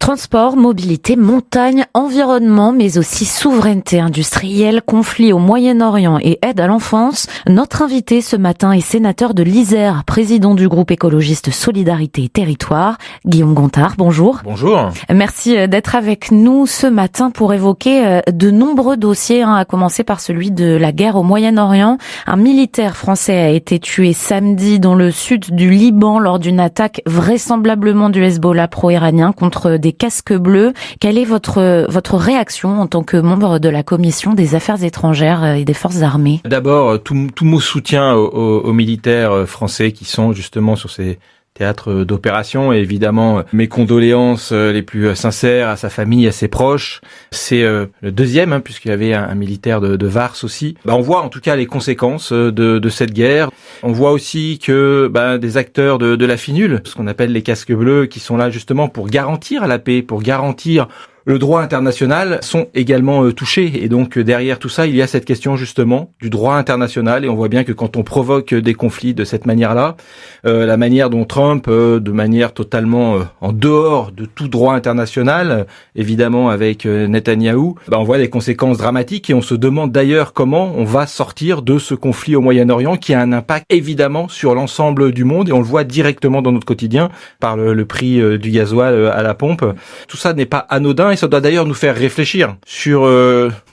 Transport, mobilité, montagne, environnement, mais aussi souveraineté industrielle, conflit au Moyen-Orient et aide à l'enfance. Notre invité ce matin est sénateur de l'Isère, président du groupe écologiste Solidarité et Territoire. Guillaume Gontard, bonjour. Bonjour. Merci d'être avec nous ce matin pour évoquer de nombreux dossiers, à commencer par celui de la guerre au Moyen-Orient. Un militaire français a été tué samedi dans le sud du Liban lors d'une attaque vraisemblablement du Hezbollah pro-iranien contre des casques bleus. Quelle est votre réaction en tant que membre de la commission des affaires étrangères et des forces armées? D'abord, tout mon soutien aux militaires français qui sont justement sur ces théâtres d'opération, et évidemment mes condoléances les plus sincères à sa famille, à ses proches. C'est le deuxième, puisqu'il y avait un militaire de Vars aussi. On voit en tout cas les conséquences de cette guerre. On voit aussi que des acteurs de la finule, ce qu'on appelle les casques bleus, qui sont là justement pour garantir la paix, pour garantir le droit international, sont également touchés. Et donc derrière tout ça, il y a cette question justement du droit international. Et on voit bien que quand on provoque des conflits de cette manière-là, la manière dont Trump, de manière totalement en dehors de tout droit international, évidemment avec Netanyahou, on voit des conséquences dramatiques. Et on se demande d'ailleurs comment on va sortir de ce conflit au Moyen-Orient, qui a un impact évidemment sur l'ensemble du monde. Et on le voit directement dans notre quotidien par le prix du gasoil à la pompe. Tout ça n'est pas anodin. Et ça doit d'ailleurs nous faire réfléchir sur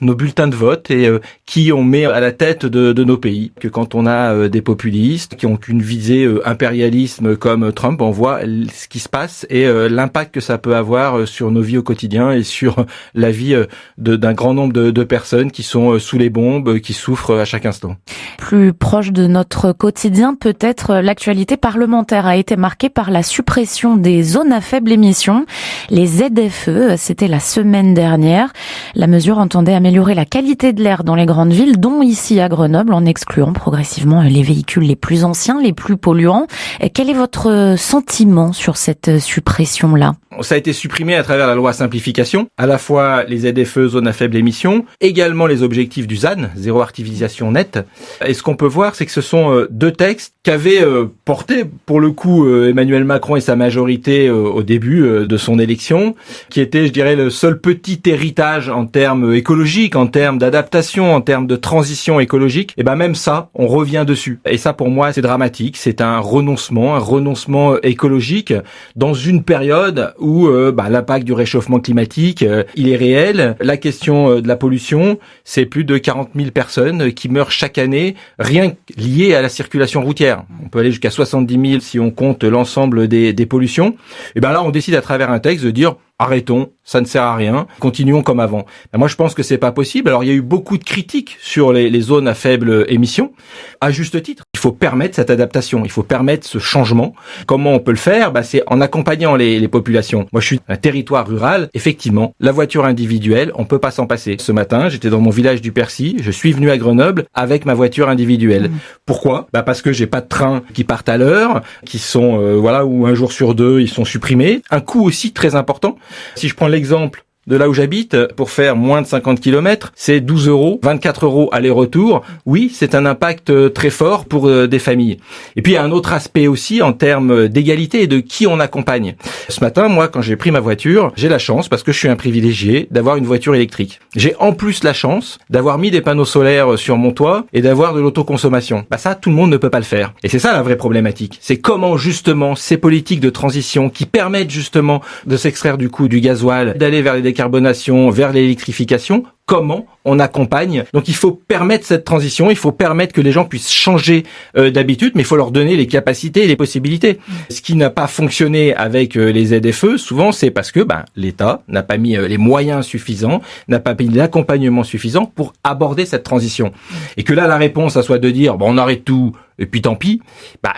nos bulletins de vote et qui on met à la tête de nos pays. Que quand on a des populistes qui ont qu'une visée impérialisme comme Trump, on voit ce qui se passe et l'impact que ça peut avoir sur nos vies au quotidien et sur la vie d'un grand nombre de personnes qui sont sous les bombes, qui souffrent à chaque instant. Plus proche de notre quotidien, peut-être l'actualité parlementaire a été marquée par la suppression des zones à faible émission. Les ZFE, c'était la semaine dernière. La mesure entendait améliorer la qualité de l'air dans les grandes villes, dont ici à Grenoble, en excluant progressivement les véhicules les plus anciens, les plus polluants. Quel est votre sentiment sur cette suppression-là? Ça a été supprimé à travers la loi simplification, à la fois les ZFE, zones à faible émission, également les objectifs du ZAN, zéro artificialisation nette. Et ce qu'on peut voir, c'est que ce sont deux textes qu'avait porté pour le coup Emmanuel Macron et sa majorité au début de son élection, qui était, je dirais, le seul petit héritage en termes écologiques, en termes d'adaptation, en termes de transition écologique. Et même ça, on revient dessus. Et ça, pour moi, c'est dramatique. C'est un renoncement écologique dans une période où l'impact du réchauffement climatique, il est réel. La question de la pollution, c'est plus de 40 000 personnes qui meurent chaque année, rien lié à la circulation routière. On peut aller jusqu'à 70 000 si on compte l'ensemble des pollutions. Et là, on décide à travers un texte de dire arrêtons, ça ne sert à rien, continuons comme avant. Moi, je pense que c'est pas possible. Alors, il y a eu beaucoup de critiques sur les zones à faible émission, à juste titre. Il faut permettre cette adaptation, il faut permettre ce changement. Comment on peut le faire? C'est en accompagnant les populations. Moi, je suis un territoire rural. Effectivement, la voiture individuelle, on peut pas s'en passer. Ce matin, j'étais dans mon village du Percy, je suis venu à Grenoble avec ma voiture individuelle. Pourquoi? Parce que j'ai pas de trains qui partent à l'heure, qui sont, ou un jour sur deux, ils sont supprimés. Un coût aussi très important. Si je prends l'exemple de là où j'habite, pour faire moins de 50 km, c'est 12 €, 24 € aller-retour. Oui, c'est un impact très fort pour des familles. Et puis, il y a un autre aspect aussi en termes d'égalité et de qui on accompagne. Ce matin, moi, quand j'ai pris ma voiture, j'ai la chance, parce que je suis un privilégié, d'avoir une voiture électrique. J'ai en plus la chance d'avoir mis des panneaux solaires sur mon toit et d'avoir de l'autoconsommation. Ça, tout le monde ne peut pas le faire. Et c'est ça la vraie problématique. C'est comment, justement, ces politiques de transition qui permettent, justement, de s'extraire du coût du gasoil, d'aller vers les décarbonation, vers l'électrification, comment on accompagne. Donc il faut permettre cette transition, il faut permettre que les gens puissent changer d'habitude, mais il faut leur donner les capacités et les possibilités. Ce qui n'a pas fonctionné avec les ZFE, souvent, c'est parce que l'État n'a pas mis les moyens suffisants, n'a pas mis l'accompagnement suffisant pour aborder cette transition. Et que là, la réponse, ça soit de dire, on arrête tout, et puis tant pis,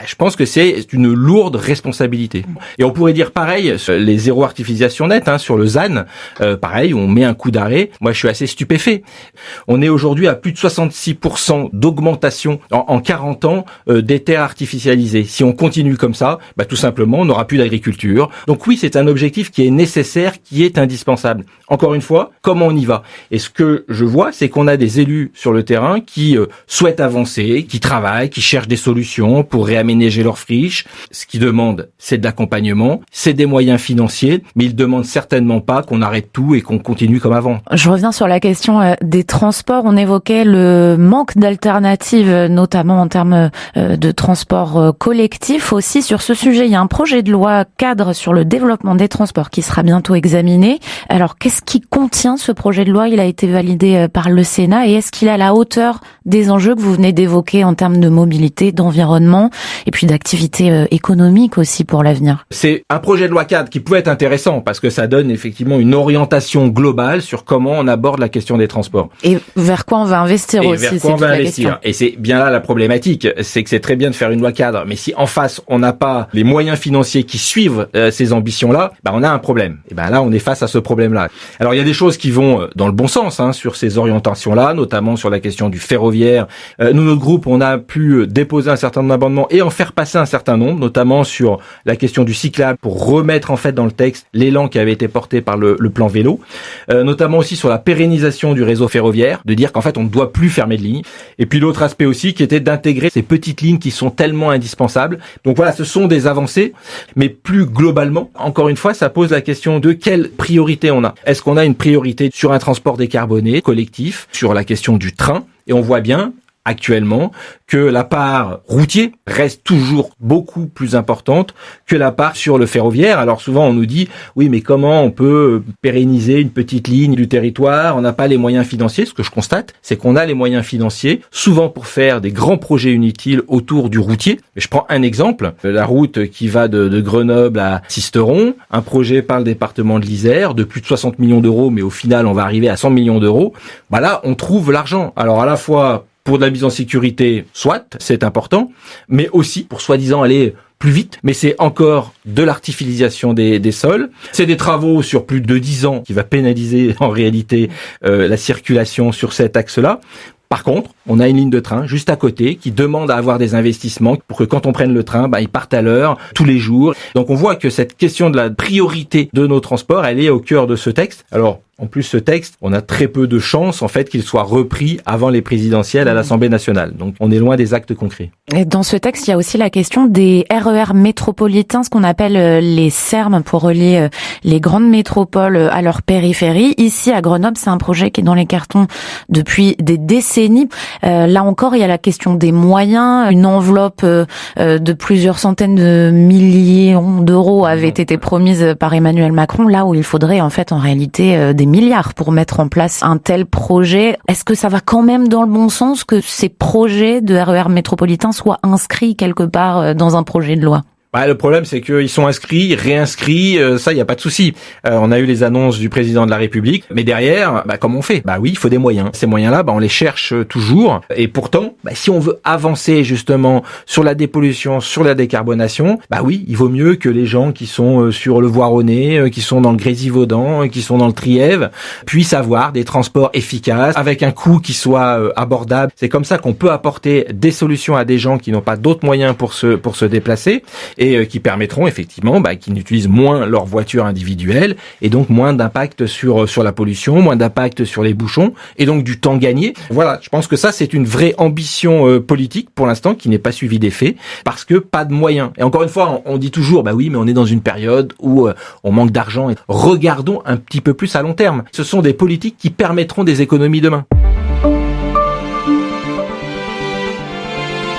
je pense que c'est une lourde responsabilité. Et on pourrait dire pareil, les zéro artificialisation nette, sur le ZAN, pareil, on met un coup d'arrêt. Moi, je suis assez stupéfait. On est aujourd'hui à plus de 66% d'augmentation en 40 ans des terres artificialisées. Si on continue comme ça, tout simplement, on n'aura plus d'agriculture. Donc oui, c'est un objectif qui est nécessaire, qui est indispensable. Encore une fois, comment on y va? Et ce que je vois, c'est qu'on a des élus sur le terrain qui souhaitent avancer, qui travaillent, qui cherchent des solutions pour réaménager leurs friches. Ce qu'ils demandent, c'est de l'accompagnement, c'est des moyens financiers, mais ils demandent certainement pas qu'on arrête tout et qu'on continue comme avant. Je reviens sur la question des transports. On évoquait le manque d'alternatives, notamment en termes de transport collectif. Aussi, sur ce sujet, il y a un projet de loi cadre sur le développement des transports qui sera bientôt examiné. Alors, qu'est-ce qui contient ce projet de loi? Il a été validé par le Sénat et est-ce qu'il est à la hauteur des enjeux que vous venez d'évoquer en termes de mobilité, d'environnement et puis d'activité économique aussi pour l'avenir? C'est un projet de loi cadre qui pouvait être intéressant parce que ça donne effectivement une orientation globale sur comment on aborde la question des transports. Et vers quoi on va investir aussi, vers quoi on va investir. Et c'est bien là la problématique, c'est que c'est très bien de faire une loi cadre, mais si en face on n'a pas les moyens financiers qui suivent ces ambitions-là, on a un problème. Et là on est face à ce problème-là. Alors il y a des choses qui vont dans le bon sens sur ces orientations-là, notamment sur la question du ferroviaire. Nous, notre groupe, on a pu déposer un certain nombre d'amendements et en faire passer un certain nombre, notamment sur la question du cyclable pour remettre en fait dans le texte l'élan qui avait été porté par le plan vélo, notamment aussi sur la pérennisation du réseau ferroviaire, de dire qu'en fait on ne doit plus fermer de lignes. Et puis l'autre aspect aussi qui était d'intégrer ces petites lignes qui sont tellement indispensables. Donc voilà, ce sont des avancées, mais plus globalement, encore une fois, ça pose la question de quelle priorité on a. Est-ce qu'on a une priorité sur un transport décarboné, collectif, sur la question du train? Et on voit bien actuellement que la part routier reste toujours beaucoup plus importante que la part sur le ferroviaire. Alors souvent on nous dit oui mais comment on peut pérenniser une petite ligne du territoire, on n'a pas les moyens financiers. Ce que je constate, c'est qu'on a les moyens financiers souvent pour faire des grands projets inutiles autour du routier. Je prends un exemple, la route qui va de Grenoble à Sisteron, un projet par le département de l'Isère de plus de 60 millions d'euros, mais au final on va arriver à 100 millions d'euros. Là on trouve l'argent. Alors à la fois pour de la mise en sécurité, soit, c'est important, mais aussi pour soi-disant aller plus vite, mais c'est encore de l'artificialisation des sols. C'est des travaux sur plus de 10 ans qui va pénaliser en réalité la circulation sur cet axe-là. Par contre, on a une ligne de train juste à côté qui demande à avoir des investissements pour que quand on prenne le train, il parte à l'heure, tous les jours. Donc on voit que cette question de la priorité de nos transports, elle est au cœur de ce texte. Alors, en plus, ce texte, on a très peu de chances, en fait, qu'il soit repris avant les présidentielles à l'Assemblée nationale. Donc, on est loin des actes concrets. Et dans ce texte, il y a aussi la question des RER métropolitains, ce qu'on appelle les SERM pour relier les grandes métropoles à leur périphérie. Ici, à Grenoble, c'est un projet qui est dans les cartons depuis des décennies. Là encore, il y a la question des moyens. Une enveloppe de plusieurs centaines de millions d'euros avait été promise par Emmanuel Macron, là où il faudrait, en fait, en réalité, des milliards pour mettre en place un tel projet. Est-ce que ça va quand même dans le bon sens que ces projets de RER métropolitains soient inscrits quelque part dans un projet de loi? Le problème, c'est qu'ils sont inscrits, réinscrits, ça, il n'y a pas de souci. On a eu les annonces du président de la République, mais derrière, comment on fait? Oui, il faut des moyens. Ces moyens-là, on les cherche toujours. Et pourtant, si on veut avancer justement sur la dépollution, sur la décarbonation, oui, il vaut mieux que les gens qui sont sur le Voironnais, qui sont dans le Grésivaudan, qui sont dans le Trièvre, puissent avoir des transports efficaces, avec un coût qui soit abordable. C'est comme ça qu'on peut apporter des solutions à des gens qui n'ont pas d'autres moyens pour se déplacer. Et qui permettront effectivement qu'ils n'utilisent moins leur voiture individuelle et donc moins d'impact sur la pollution, moins d'impact sur les bouchons et donc du temps gagné. Voilà, je pense que ça c'est une vraie ambition politique pour l'instant qui n'est pas suivie des faits parce que pas de moyens. Et encore une fois, on dit toujours oui, mais on est dans une période où on manque d'argent. Regardons un petit peu plus à long terme. Ce sont des politiques qui permettront des économies demain.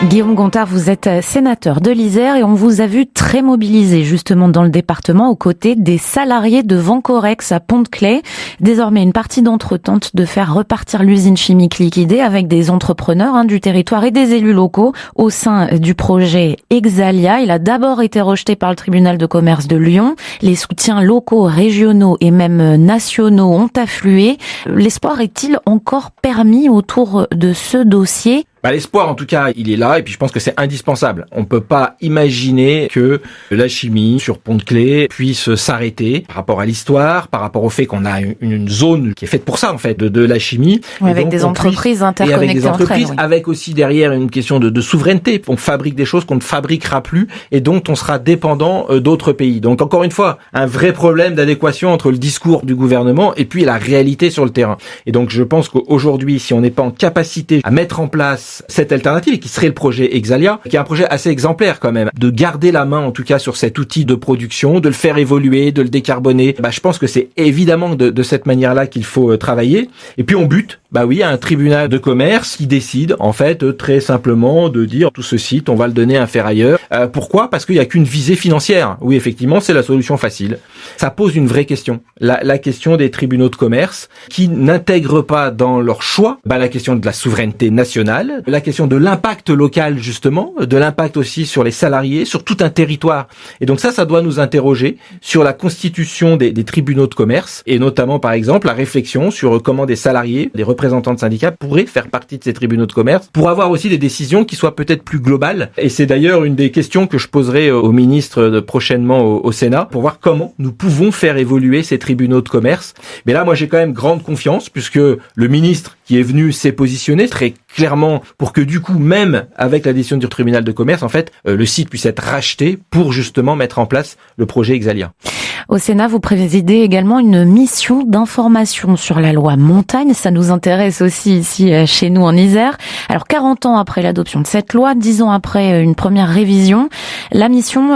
Guillaume Gontard, vous êtes sénateur de l'Isère et on vous a vu très mobilisé justement dans le département aux côtés des salariés de Vancorex à Pont-de-Claix. Désormais, une partie d'entre eux tente de faire repartir l'usine chimique liquidée avec des entrepreneurs du territoire et des élus locaux au sein du projet Exalia. Il a d'abord été rejeté par le tribunal de commerce de Lyon. Les soutiens locaux, régionaux et même nationaux ont afflué. L'espoir est-il encore permis autour de ce dossier ? L'espoir, en tout cas, il est là, et puis je pense que c'est indispensable. On peut pas imaginer que la chimie sur Pont-de-Claix puisse s'arrêter par rapport à l'histoire, par rapport au fait qu'on a une zone qui est faite pour ça, en fait, de la chimie. Oui, avec des entreprises interconnectées. Et avec des entreprises, avec aussi derrière une question de souveraineté. On fabrique des choses qu'on ne fabriquera plus et dont on sera dépendant d'autres pays. Donc encore une fois, un vrai problème d'adéquation entre le discours du gouvernement et puis la réalité sur le terrain. Et donc je pense qu'aujourd'hui, si on n'est pas en capacité à mettre en place cette alternative, qui serait le projet Exalia, qui est un projet assez exemplaire quand même, de garder la main en tout cas sur cet outil de production, de le faire évoluer, de le décarboner, je pense que c'est évidemment de cette manière-là qu'il faut travailler. Et puis on bute, à un tribunal de commerce qui décide en fait très simplement de dire tout ce site, on va le donner à un ferrailleur. Pourquoi ? Parce qu'il n'y a qu'une visée financière. Oui, effectivement, c'est la solution facile. Ça pose une vraie question. La question des tribunaux de commerce qui n'intègrent pas dans leur choix la question de la souveraineté nationale, la question de l'impact local justement, de l'impact aussi sur les salariés, sur tout un territoire. Et donc ça doit nous interroger sur la constitution des tribunaux de commerce et notamment par exemple la réflexion sur comment des salariés, des représentants de syndicats pourraient faire partie de ces tribunaux de commerce pour avoir aussi des décisions qui soient peut-être plus globales. Et c'est d'ailleurs une des questions que je poserai au ministre prochainement au Sénat pour voir comment nous pouvons faire évoluer ces tribunaux de commerce. Mais là, moi j'ai quand même grande confiance puisque le ministre qui est venu s'est positionné très clairement pour que du coup, même avec la décision du tribunal de commerce, en fait, le site puisse être racheté pour justement mettre en place le projet Exalia. Au Sénat, vous présidez également une mission d'information sur la loi montagne. Ça nous intéresse aussi ici chez nous en Isère. Alors 40 ans après l'adoption de cette loi, 10 ans après une première révision, la mission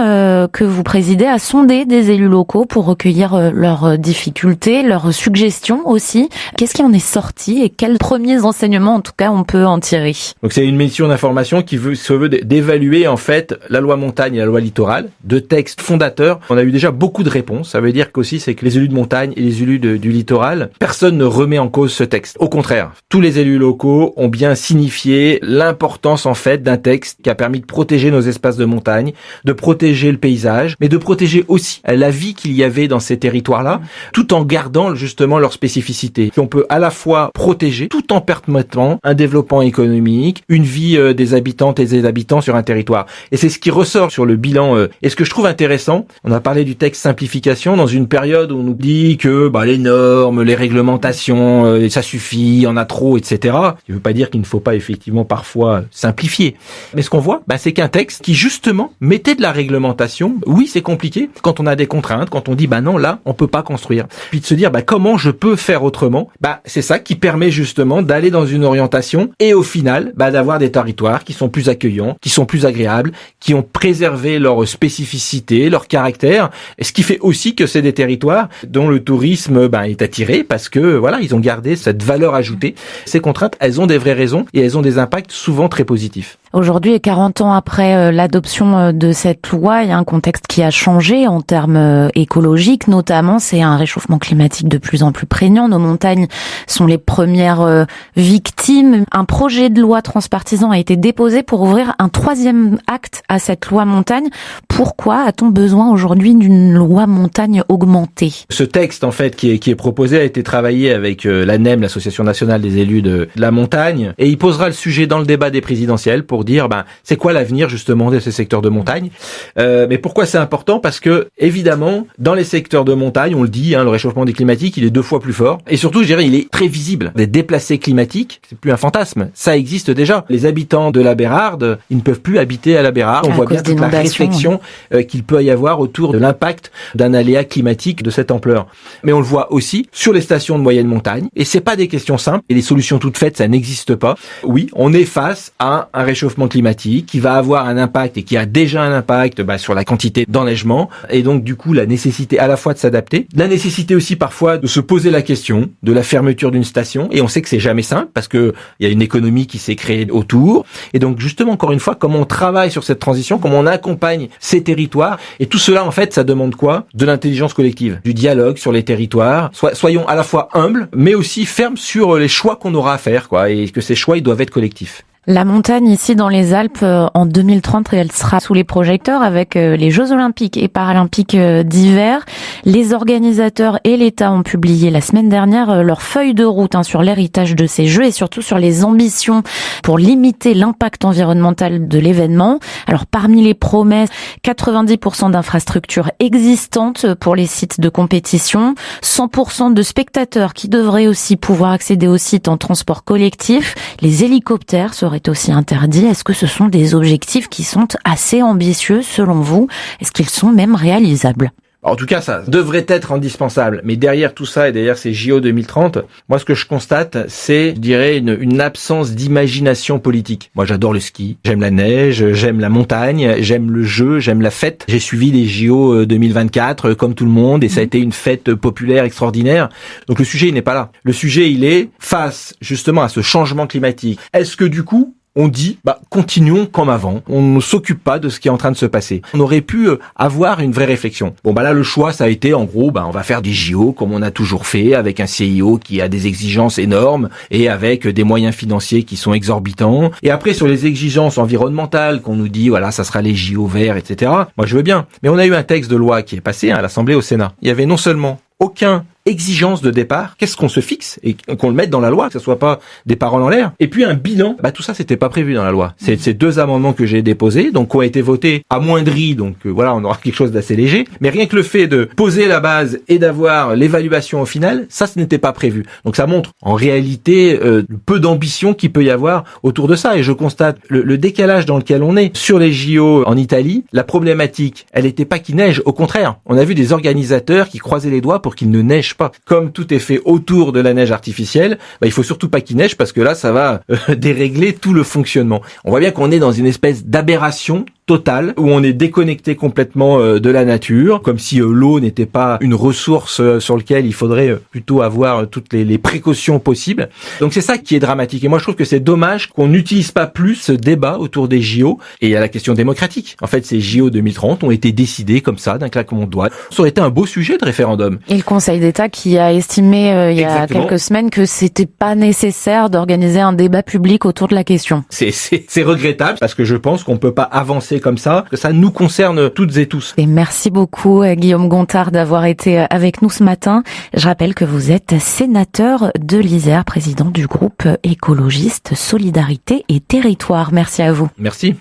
que vous présidez a sondé des élus locaux pour recueillir leurs difficultés, leurs suggestions aussi. Qu'est-ce qui en est sorti et quels premiers enseignements en tout cas on peut en tirer ? Donc c'est une mission d'information qui se veut d'évaluer en fait la loi montagne et la loi littoral, deux textes fondateurs. On a eu déjà beaucoup de réponses. Ça veut dire qu'aussi c'est que les élus de montagne et les élus du littoral, personne ne remet en cause ce texte. Au contraire, tous les élus locaux ont bien signifié l'importance en fait d'un texte qui a permis de protéger nos espaces de montagne, de protéger le paysage, mais de protéger aussi la vie qu'il y avait dans ces territoires-là, tout en gardant justement leur spécificité. On peut à la fois protéger tout en permettant un développement économique, une vie des habitantes et des habitants sur un territoire. Et c'est ce qui ressort sur le bilan. Et ce que je trouve intéressant, on a parlé du texte simplification dans une période où on nous dit que les normes, les réglementations, ça suffit, il y en a trop, etc. Je ne veux pas dire qu'il ne faut pas effectivement parfois simplifier. Mais ce qu'on voit, c'est qu'un texte qui justement mettait de la réglementation, oui c'est compliqué, quand on a des contraintes, quand on dit non là on peut pas construire. Puis de se dire comment je peux faire autrement, c'est ça qui permet justement d'aller dans une orientation et au final d'avoir des territoires qui sont plus accueillants, qui sont plus agréables, qui ont préservé leur spécificité, leur caractère, et ce qui fait aussi que c'est des territoires dont le tourisme est attiré parce que ils ont gardé cette valeur ajoutée. Ces contraintes, elles ont des vraies raisons et elles ont des impacts souvent très positifs. Aujourd'hui, et 40 ans après l'adoption de cette loi, il y a un contexte qui a changé en termes écologiques, notamment c'est un réchauffement climatique de plus en plus prégnant. Nos montagnes sont les premières victimes. Un projet de loi transpartisan a été déposé pour ouvrir un 3e acte à cette loi montagne. Pourquoi a-t-on besoin aujourd'hui d'une loi montagne augmentée ? Ce texte, en fait, qui est proposé a été travaillé avec l'ANEM, l'Association nationale des élus de la montagne, et il posera le sujet dans le débat des présidentielles pour dire c'est quoi l'avenir justement de ces secteurs de montagne. Mais pourquoi c'est important ? Parce que évidemment dans les secteurs de montagne, on le dit, le réchauffement climatique il est 2 fois plus fort et surtout je dirais il est très visible. Des déplacés climatiques, c'est plus un fantasme, ça existe déjà. Les habitants de la Bérarde, ils ne peuvent plus habiter à la Bérarde. On voit bien toute la réflexion qu'il peut y avoir autour de l'impact d'un aléa climatique de cette ampleur. Mais on le voit aussi sur les stations de moyenne montagne et c'est pas des questions simples et les solutions toutes faites ça n'existe pas. Oui, on est face à un réchauffement climatique qui va avoir un impact et qui a déjà un impact sur la quantité d'enneigement et donc du coup la nécessité à la fois de s'adapter, la nécessité aussi parfois de se poser la question de la fermeture d'une station et on sait que c'est jamais simple parce que il y a une économie qui s'est créée autour et donc justement encore une fois comment on travaille sur cette transition, comment on accompagne ces territoires et tout cela en fait ça demande quoi ? De l'intelligence collective, du dialogue sur les territoires, soyons à la fois humbles mais aussi fermes sur les choix qu'on aura à faire et que ces choix ils doivent être collectifs. La montagne ici dans les Alpes en 2030, elle sera sous les projecteurs avec les Jeux Olympiques et Paralympiques d'hiver. Les organisateurs et l'État ont publié la semaine dernière leur feuille de route sur l'héritage de ces Jeux et surtout sur les ambitions pour limiter l'impact environnemental de l'événement. Alors parmi les promesses, 90% d'infrastructures existantes pour les sites de compétition, 100% de spectateurs qui devraient aussi pouvoir accéder aux sites en transport collectif, les hélicoptères seraient aussi interdits. Est-ce que ce sont des objectifs qui sont assez ambitieux selon vous? Est-ce qu'ils sont même réalisables? En tout cas, ça devrait être indispensable. Mais derrière tout ça et derrière ces JO 2030, moi, ce que je constate, c'est, je dirais, une absence d'imagination politique. Moi, j'adore le ski, j'aime la neige, j'aime la montagne, j'aime le jeu, j'aime la fête. J'ai suivi les JO 2024 comme tout le monde et ça a été une fête populaire extraordinaire. Donc le sujet, il n'est pas là. Le sujet, il est face justement à ce changement climatique. Est-ce que du coup, on dit, continuons comme avant. On ne s'occupe pas de ce qui est en train de se passer. On aurait pu avoir une vraie réflexion. Là, le choix, ça a été, en gros, on va faire des JO comme on a toujours fait, avec un CIO qui a des exigences énormes et avec des moyens financiers qui sont exorbitants. Et après, sur les exigences environnementales, qu'on nous dit, voilà, ça sera les JO verts, etc. Moi, je veux bien. Mais on a eu un texte de loi qui est passé à l'Assemblée, au Sénat. Il y avait non seulement aucun exigence de départ, qu'est-ce qu'on se fixe et qu'on le mette dans la loi, que ce soit pas des paroles en l'air. Et puis un bilan, tout ça c'était pas prévu dans la loi. C'est ces deux amendements que j'ai déposés, donc qui ont été votés amoindris, donc voilà, on aura quelque chose d'assez léger. Mais rien que le fait de poser la base et d'avoir l'évaluation au final, ça ce n'était pas prévu. Donc ça montre en réalité le peu d'ambition qu'il peut y avoir autour de ça. Et je constate le décalage dans lequel on est. Sur les JO en Italie, la problématique, elle était pas qu'il neige, au contraire. On a vu des organisateurs qui croisaient les doigts pour qu'il ne neige pas. Comme tout est fait autour de la neige artificielle, il faut surtout pas qu'il neige parce que là, ça va dérégler tout le fonctionnement. On voit bien qu'on est dans une espèce d'aberration totale où on est déconnecté complètement de la nature, comme si l'eau n'était pas une ressource sur laquelle il faudrait plutôt avoir toutes les précautions possibles. Donc c'est ça qui est dramatique. Et moi je trouve que c'est dommage qu'on n'utilise pas plus ce débat autour des JO. Et il y a la question démocratique. En fait, ces JO 2030 ont été décidés comme ça, d'un claquement de doigts. Ça aurait été un beau sujet de référendum. Et le Conseil d'État qui a estimé il y a quelques semaines que c'était pas nécessaire d'organiser un débat public autour de la question. C'est regrettable parce que je pense qu'on peut pas avancer comme ça, que ça nous concerne toutes et tous. Et merci beaucoup Guillaume Gontard d'avoir été avec nous ce matin. Je rappelle que vous êtes sénateur de l'Isère, président du groupe écologiste Solidarité et Territoire. Merci à vous. Merci.